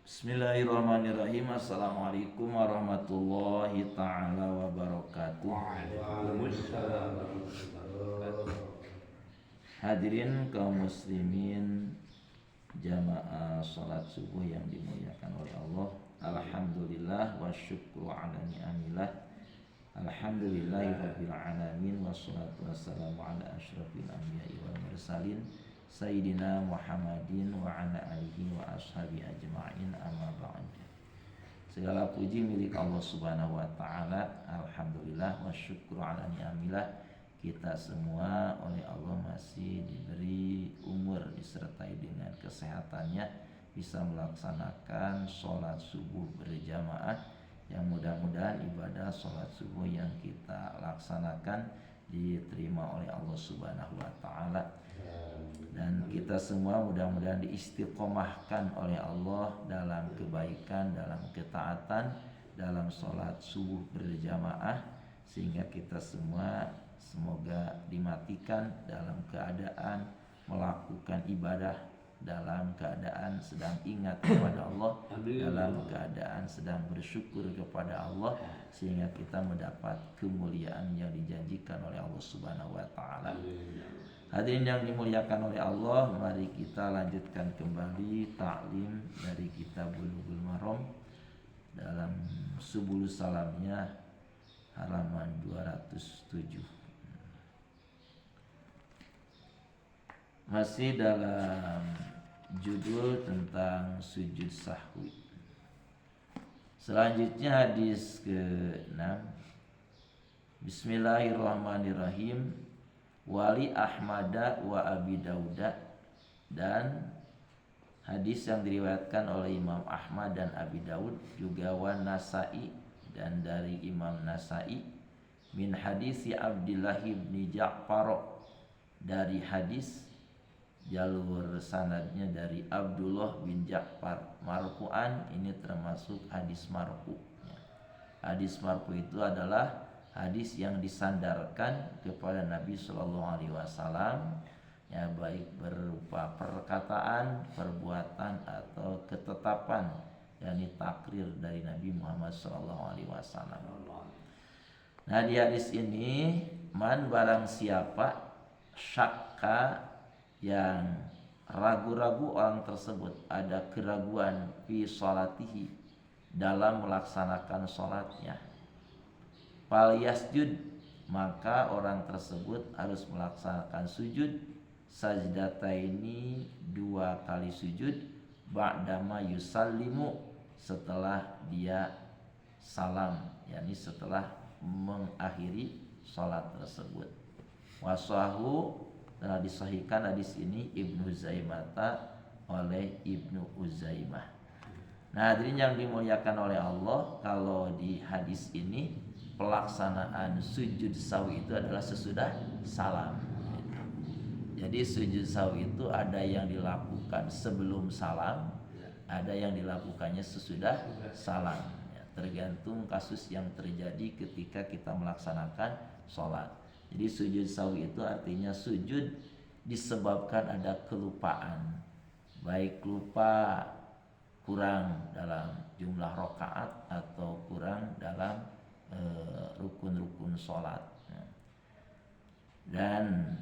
Bismillahirrahmanirrahim. Assalamualaikum warahmatullahi ta'ala wabarakatuh. Waalaikumsalam warahmatullahi wabarakatuh. Hadirin kaum muslimin jamaah salat subuh yang dimuliakan oleh Allah. Alhamdulillah wa syukru ala ni'amillah. Alhamdulillahi rabbil alamin. Wassalatu wassalamu ala asyrafil anbiya'i wal mursalin Sayyidina Muhammadin wa ala alihi wa ashabi ajma'in, amma ba'd. Segala puji milik Allah subhanahu wa ta'ala. Alhamdulillah wa syukru ala ni'amillah. Kita semua oleh Allah masih diberi umur, disertai dengan kesehatannya, bisa melaksanakan sholat subuh berjamaah. Yang mudah-mudahan ibadah sholat subuh yang kita laksanakan diterima oleh Allah subhanahu wa ta'ala. Dan kita semua mudah-mudahan diistiqomahkan oleh Allah dalam kebaikan, dalam ketaatan, dalam sholat subuh berjamaah, sehingga kita semua semoga dimatikan dalam keadaan melakukan ibadah, dalam keadaan sedang ingat kepada Allah, dalam keadaan sedang bersyukur kepada Allah, sehingga kita mendapat kemuliaan yang dijanjikan oleh Allah subhanahu wa ta'ala. Hadirin yang dimuliakan oleh Allah, mari kita lanjutkan kembali taklim dari kitab Bulughul Maram dalam Subulus Salamnya halaman 207. Masih dalam judul tentang sujud sahwi. Selanjutnya hadis ke-6. Bismillahirrahmanirrahim. Wali Ahmada wa Abi Dauda, dan hadis yang diriwayatkan oleh Imam Ahmad dan Abi Daud, juga wan Nasai, dan dari Imam Nasai, min hadisi Abdullah bin Ja'far, dari hadis jalur sanadnya dari Abdullah bin Ja'far marfu'an. Ini termasuk hadis marfu. Hadis marfu itu adalah hadis yang disandarkan kepada Nabi Shallallahu Alaihi Wasallam, ya, baik berupa perkataan, perbuatan, atau ketetapan, yakni takrir dari Nabi Muhammad Shallallahu Alaihi Wasallam. Nah, di hadis ini, man barang siapa syakka, yang ragu-ragu orang tersebut, ada keraguan fi sholatihi, dalam melaksanakan sholatnya, fal yasjud, maka orang tersebut harus melaksanakan sujud sajdataini, 2 kali sujud, ba'dama yusallimu, setelah dia salam, yakni setelah mengakhiri sholat tersebut. Wasahu, telah disahihkan hadis ini Ibnu Zaimata oleh Ibnu Uzaimah. Nah, hadirin yang dimuliakan oleh Allah, kalau di hadis ini pelaksanaan sujud sahwi itu adalah sesudah salam. Jadi sujud sahwi itu ada yang dilakukan sebelum salam, ada yang dilakukannya sesudah salam, ya, tergantung kasus yang terjadi ketika kita melaksanakan sholat. Jadi sujud sahwi itu artinya sujud disebabkan ada kelupaan, baik lupa kurang dalam jumlah rakaat atau kurang dalam rukun-rukun sholat, dan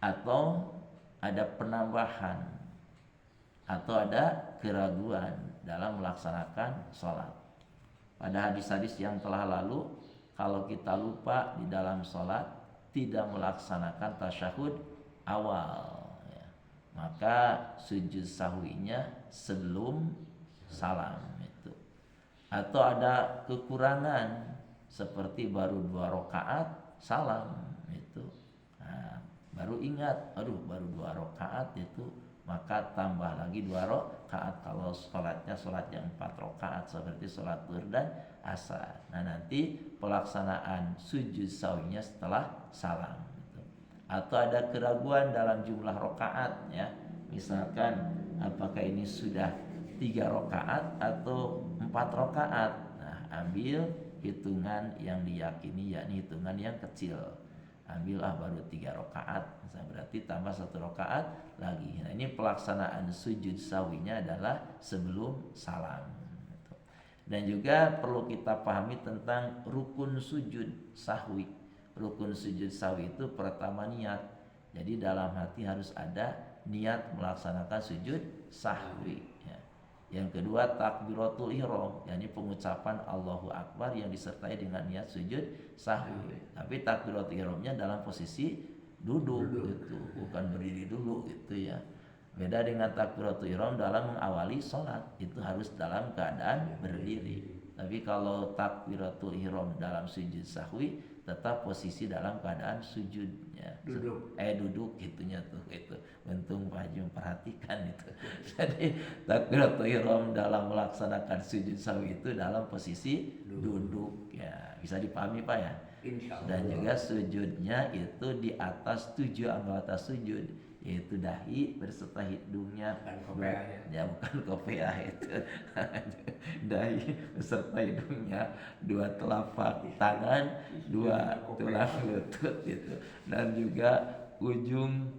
atau ada penambahan atau ada keraguan dalam melaksanakan sholat. Pada hadis-hadis yang telah lalu, kalau kita lupa di dalam sholat, tidak melaksanakan tasyahud awal, ya, maka sujud sahwinya sebelum salam. Atau ada kekurangan seperti baru 2 rakaat salam itu, nah, baru ingat, baru 2 rakaat itu, maka tambah lagi 2 rakaat kalau sholatnya sholat yang 4 rakaat seperti sholat zuhur dan asar. Nah, nanti pelaksanaan sujud sahwinya setelah salam gitu. Atau ada keraguan dalam jumlah rakaat, ya, misalkan apakah ini sudah 3 rakaat atau 4 rakaat. Nah, ambil hitungan yang diyakini, yakni hitungan yang kecil. ambillah baru 3 rakaat, berarti tambah 1 rakaat lagi. Nah, ini pelaksanaan sujud sahwinya adalah sebelum salam. Dan juga perlu kita pahami tentang rukun sujud sahwi. Rukun sujud sahwi itu pertama niat. Jadi dalam hati harus ada niat melaksanakan sujud sahwi. Ya. Yang kedua takbiratul ihram, yakni pengucapan Allahu Akbar yang disertai dengan niat sujud sahwi. Tapi takbiratul ihramnya dalam posisi duduk gitu, bukan berdiri dulu gitu ya. Beda dengan takbiratul ihram dalam mengawali sholat, itu harus dalam keadaan berdiri. Tapi kalau takbiratul ihram dalam sujud sahwi, tetap posisi dalam keadaan sujud ya. Duduk gitunya tuh itu. Untung Pak Haji memperhatikan itu. Jadi takbiratul ihram dalam melaksanakan sujud sahwi itu dalam posisi duduk ya. Bisa dipahami Pak ya? Dan juga sujudnya itu di atas 7 anggota sujud, yaitu dahi berserta hidungnya, bukan kopiah itu. Dahi beserta hidungnya, 2 telapak tangan, 2 tulang lutut itu, dan juga ujung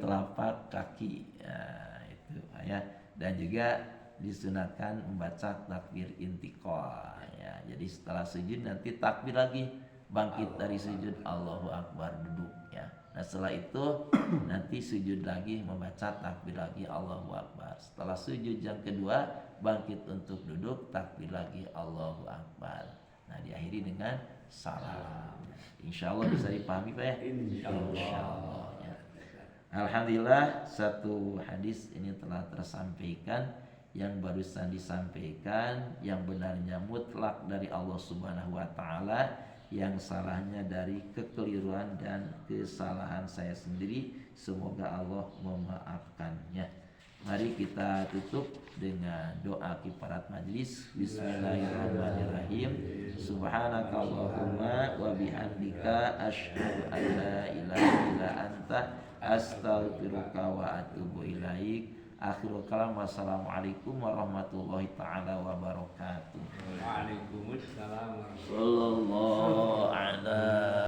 telapak kaki ya, itu ya. Dan juga disunahkan membaca takbir intiqal ya. Jadi setelah sujud nanti takbir lagi, bangkit dari sujud Allahu Akbar, duduk ya. Nah setelah itu nanti sujud lagi, membaca takbir lagi Allahu Akbar. Setelah sujud yang kedua bangkit untuk duduk, takbir lagi Allahu Akbar. Nah diakhiri dengan salam. Insya Allah bisa dipahami Pak ya. Insya Allah ya. Alhamdulillah satu hadis ini telah tersampaikan. Yang barusan disampaikan yang benarnya mutlak dari Allah Subhanahu wa taala, yang salahnya dari kekeliruan dan kesalahan saya sendiri. Semoga Allah memaafkannya. Mari kita tutup dengan doa kifarat majlis. Bismillahirrahmanirrahim. Subhanakallahumma wa bihamdika asyhadu an la ilaha illa anta astaghfiruka wa atubu ilaik. Akhirul kalam, wassalamualaikum warahmatullahi taala wabarakatuh. Waalaikumsalam warahmatullahi wabarakatuh.